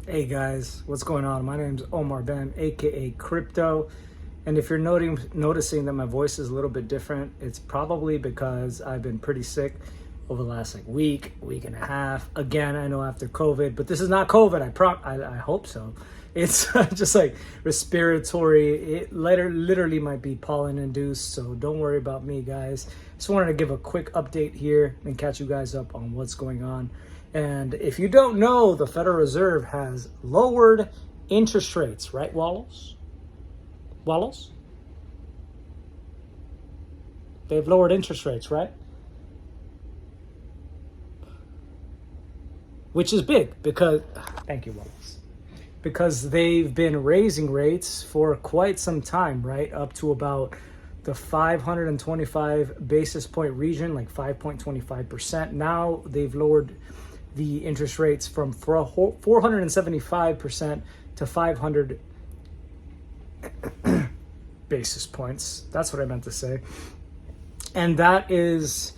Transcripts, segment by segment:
Hey guys, what's going on? My name's Omar Ben, aka Crypto. And if you're noticing that my voice is a little bit different, it's probably because I've been pretty sick over the last week and a half. Again, I know after COVID, but this is not COVID. I hope so. It's just respiratory. It literally might be pollen induced, so don't worry about me, guys. Just wanted to give a quick update here and catch you guys up on what's going on. And if you don't know, the Federal Reserve has lowered interest rates, right, Wallace? Wallace? They've lowered interest rates, right? Which is big because, thank you, Wallace. Because they've been raising rates for quite some time, right? Up to about the 525 basis point region, like 5.25%. Now they've lowered the interest rates from 475% to 500 basis points. That's what I meant to say. And that is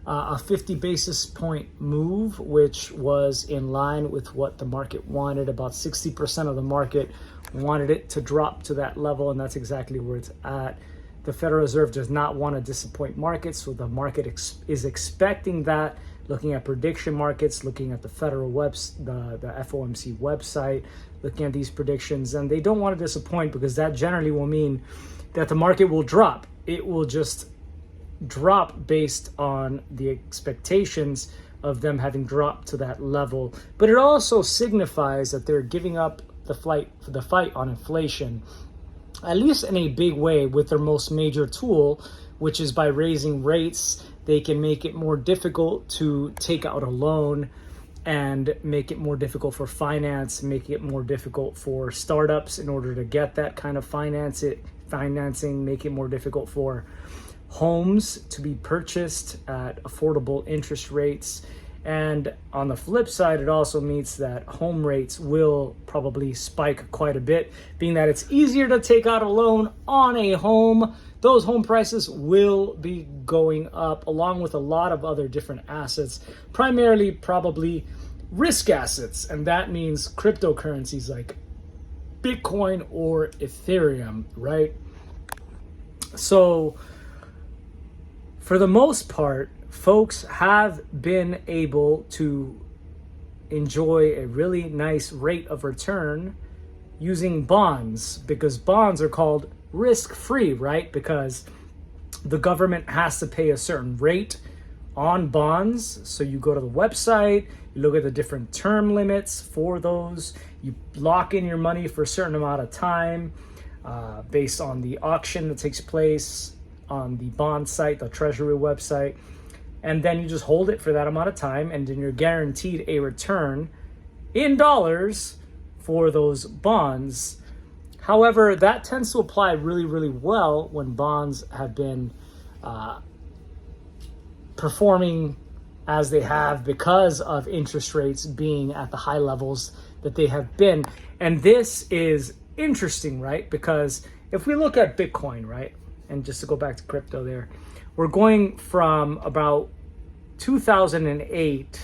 a 50 basis point move, which was in line with what the market wanted. About 60% of the market wanted it to drop to that level, and that's exactly where it's at. The Federal Reserve does not want to disappoint markets, so the market is expecting that. Looking at prediction markets, looking at the federal the FOMC website, looking at these predictions, and they don't want to disappoint because that generally will mean that the market will drop. It will just drop based on the expectations of them having dropped to that level. But it also signifies that they're giving up the fight on inflation, at least in a big way, with their most major tool, which is by raising rates. They can make it more difficult to take out a loan and make it more difficult for finance, make it more difficult for startups in order to get that kind of financing, make it more difficult for homes to be purchased at affordable interest rates. And on the flip side, it also means that home rates will probably spike quite a bit, being that it's easier to take out a loan on a home. Those home prices will be going up, along with a lot of other different assets, primarily probably risk assets. And that means cryptocurrencies like Bitcoin or Ethereum, right? So for the most part, folks have been able to enjoy a really nice rate of return using bonds, because bonds are called risk-free, right? Because the government has to pay a certain rate on bonds. So you go to the website, you look at the different term limits for those, you lock in your money for a certain amount of time based on the auction that takes place on the bond site, the Treasury website, and then you just hold it for that amount of time, and then you're guaranteed a return in dollars for those bonds. However, that tends to apply really, really well when bonds have been performing as they have because of interest rates being at the high levels that they have been. And this is interesting, right? Because if we look at Bitcoin, right? And just to go back to crypto there, we're going from about 2008,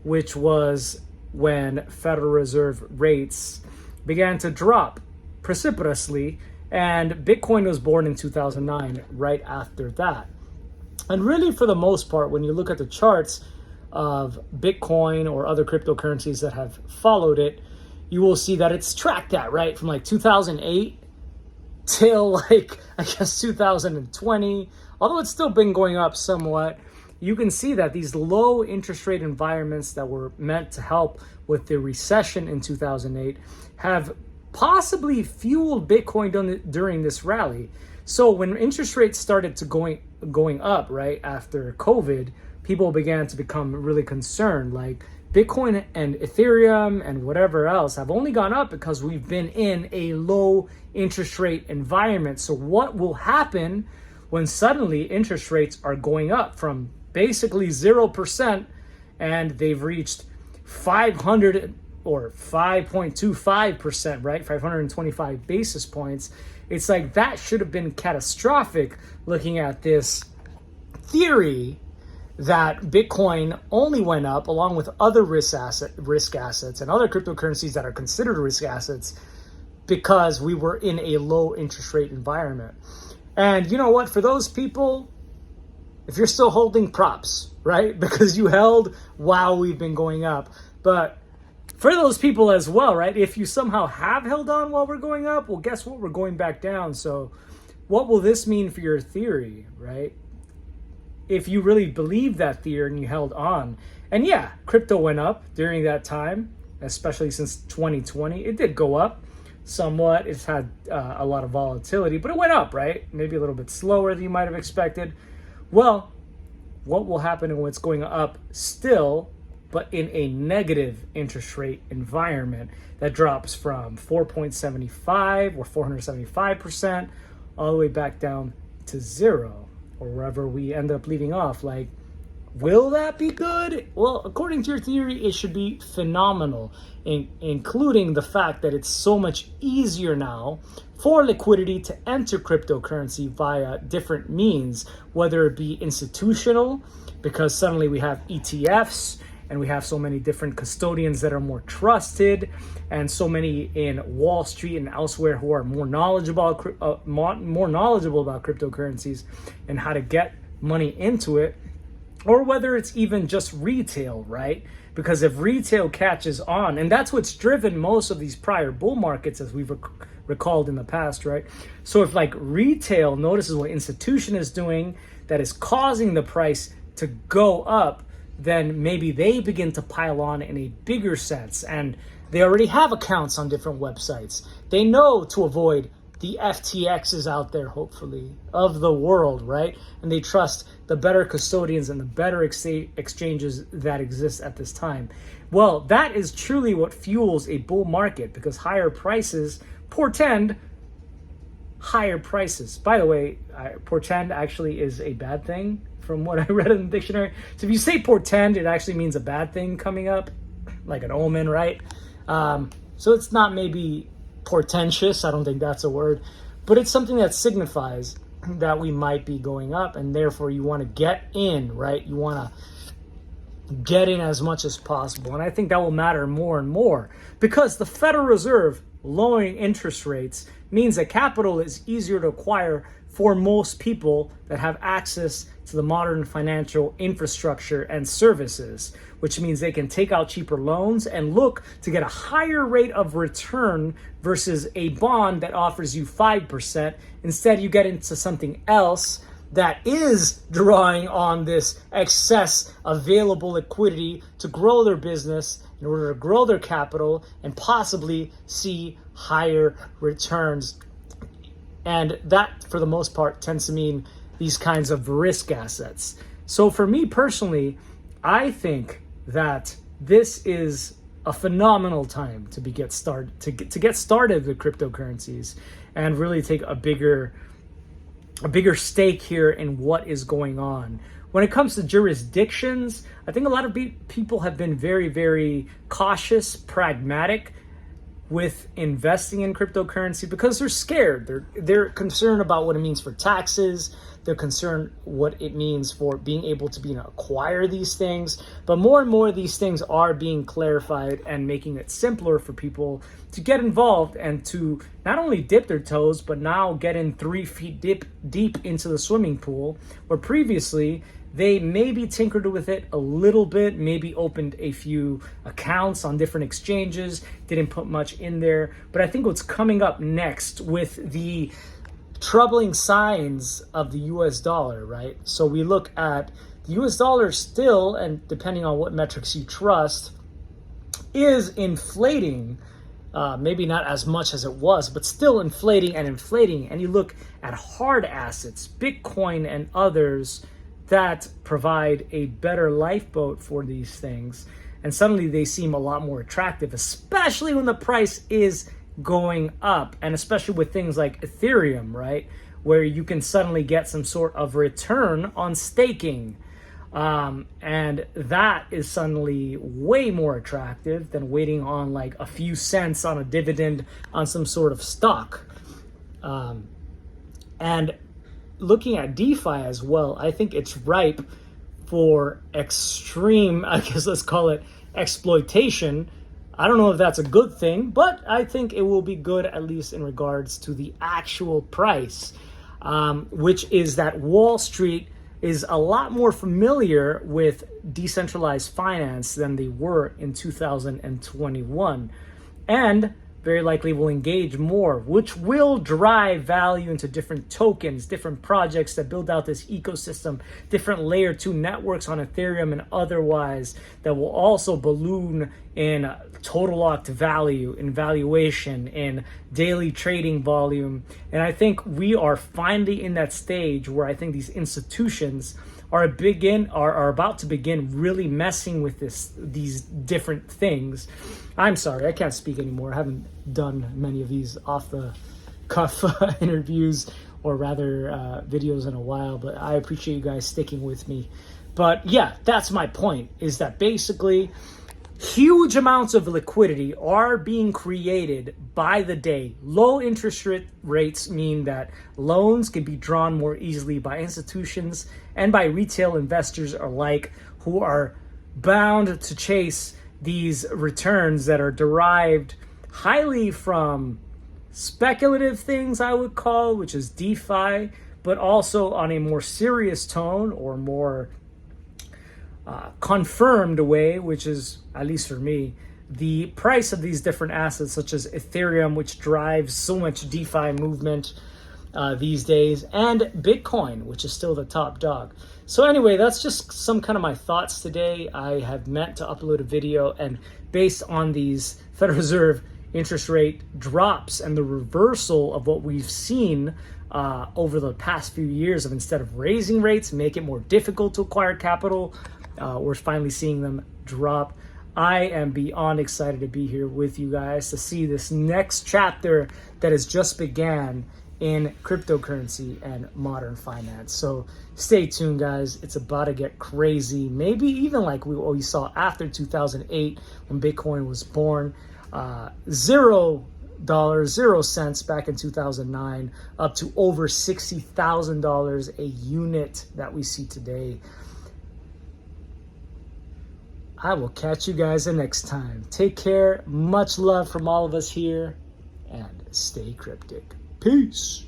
which was when Federal Reserve rates began to drop precipitously, and Bitcoin was born in 2009, right after that. And really, for the most part, when you look at the charts of Bitcoin or other cryptocurrencies that have followed it, you will see that it's tracked that, right? From 2008 till I guess 2020, although it's still been going up somewhat. You can see that these low interest rate environments that were meant to help with the recession in 2008 have possibly fueled Bitcoin during this rally. So when interest rates started to going up, right, after COVID, people began to become really concerned. Like Bitcoin and Ethereum and whatever else have only gone up because we've been in a low interest rate environment. So what will happen when suddenly interest rates are going up from basically 0% and they've reached 500 or 5.25%, right? 525 basis points. It's like that should have been catastrophic looking at this theory that Bitcoin only went up along with other risk assets and other cryptocurrencies that are considered risk assets because we were in a low interest rate environment. And you know what? For those people, if you're still holding, props, right? Because you held while we've been going up. But for those people as well, right? If you somehow have held on while we're going up, well, guess what? We're going back down. So what will this mean for your theory, right? If you really believe that theory and you held on. And yeah, crypto went up during that time, especially since 2020. It did go up somewhat. It's had a lot of volatility, but it went up, right? Maybe a little bit slower than you might have expected. Well, what will happen when it's going up still, but in a negative interest rate environment that drops from 4.75 or 475% all the way back down to zero, or wherever we end up leaving off? Like, will that be good? Well, according to your theory, it should be phenomenal, including the fact that it's so much easier now for liquidity to enter cryptocurrency via different means, whether it be institutional, because suddenly we have ETFs and we have so many different custodians that are more trusted, and so many in Wall Street and elsewhere who are more knowledgeable about cryptocurrencies and how to get money into it, or whether it's even just retail, right? Because if retail catches on, and that's what's driven most of these prior bull markets, as we've recalled in the past, right? So if like retail notices what institution is doing that is causing the price to go up, then maybe they begin to pile on in a bigger sense. And they already have accounts on different websites. They know to avoid the FTXs out there, hopefully, of the world, right? And they trust the better custodians and the better exchanges that exist at this time. Well, that is truly what fuels a bull market, because higher prices portend higher prices. By the way, portend actually is a bad thing from what I read in the dictionary. So if you say portend, it actually means a bad thing coming up, like an omen, right? So it's not maybe portentous, I don't think that's a word, but it's something that signifies that we might be going up, and therefore you want to get in, right? You want to get in as much as possible. And I think that will matter more and more, because the Federal Reserve lowering interest rates means that capital is easier to acquire for most people that have access to the modern financial infrastructure and services, which means they can take out cheaper loans and look to get a higher rate of return versus a bond that offers you 5%. Instead, you get into something else that is drawing on this excess available liquidity to grow their business in order to grow their capital and possibly see higher returns. And that, for the most part, tends to mean these kinds of risk assets. So for me personally, I think that this is a phenomenal time to get started with cryptocurrencies and really take a bigger stake here in what is going on. When it comes to jurisdictions, I think a lot of people have been very, very cautious, pragmatic with investing in cryptocurrency because they're scared. They're concerned about what it means for taxes. They're concerned what it means for being able to acquire these things. But more and more, these things are being clarified and making it simpler for people to get involved and to not only dip their toes, but now get in 3 feet deep into the swimming pool, where previously they maybe tinkered with it a little bit, maybe opened a few accounts on different exchanges, didn't put much in there. But I think what's coming up next with the troubling signs of the US dollar, right? So we look at the US dollar still, and depending on what metrics you trust, is inflating. Maybe not as much as it was, but still inflating. And you look at hard assets, Bitcoin and others, that provide a better lifeboat for these things. And suddenly they seem a lot more attractive, especially when the price is going up, and especially with things like Ethereum, right? Where you can suddenly get some sort of return on staking. And that is suddenly way more attractive than waiting on like a few cents on a dividend on some sort of stock. And looking at DeFi as well, I think it's ripe for extreme, I guess let's call it exploitation. I don't know if that's a good thing, but I think it will be good, at least in regards to the actual price, which is that Wall Street is a lot more familiar with decentralized finance than they were in 2021. And very likely will engage more, which will drive value into different tokens, different projects that build out this ecosystem, different layer 2 networks on Ethereum and otherwise that will also balloon in total locked value, in valuation, in daily trading volume. And I think we are finally in that stage where I think these institutions are about to begin really messing with these different things. I'm sorry, I can't speak anymore. I haven't done many of these off the cuff interviews, or rather videos, in a while, but I appreciate you guys sticking with me. But yeah, that's my point, is that basically huge amounts of liquidity are being created by the day. Low interest rates mean that loans can be drawn more easily by institutions and by retail investors alike, who are bound to chase these returns that are derived highly from speculative things, I would call, which is DeFi, but also on a more serious tone, or more confirmed way, which is, at least for me, the price of these different assets, such as Ethereum, which drives so much DeFi movement these days, and Bitcoin, which is still the top dog. So anyway, that's just some kind of my thoughts today. I have meant to upload a video, and based on these Federal Reserve interest rate drops and the reversal of what we've seen over the past few years, of instead of raising rates, make it more difficult to acquire capital, we're finally seeing them drop. I am beyond excited to be here with you guys to see this next chapter that has just began in cryptocurrency and modern finance. So stay tuned, guys. It's about to get crazy. Maybe even like what we saw after 2008 when Bitcoin was born. $0, 0 cents back in 2009, up to over $60,000 a unit that we see today. I will catch you guys the next time. Take care. Much love from all of us here, and stay cryptic. Peace.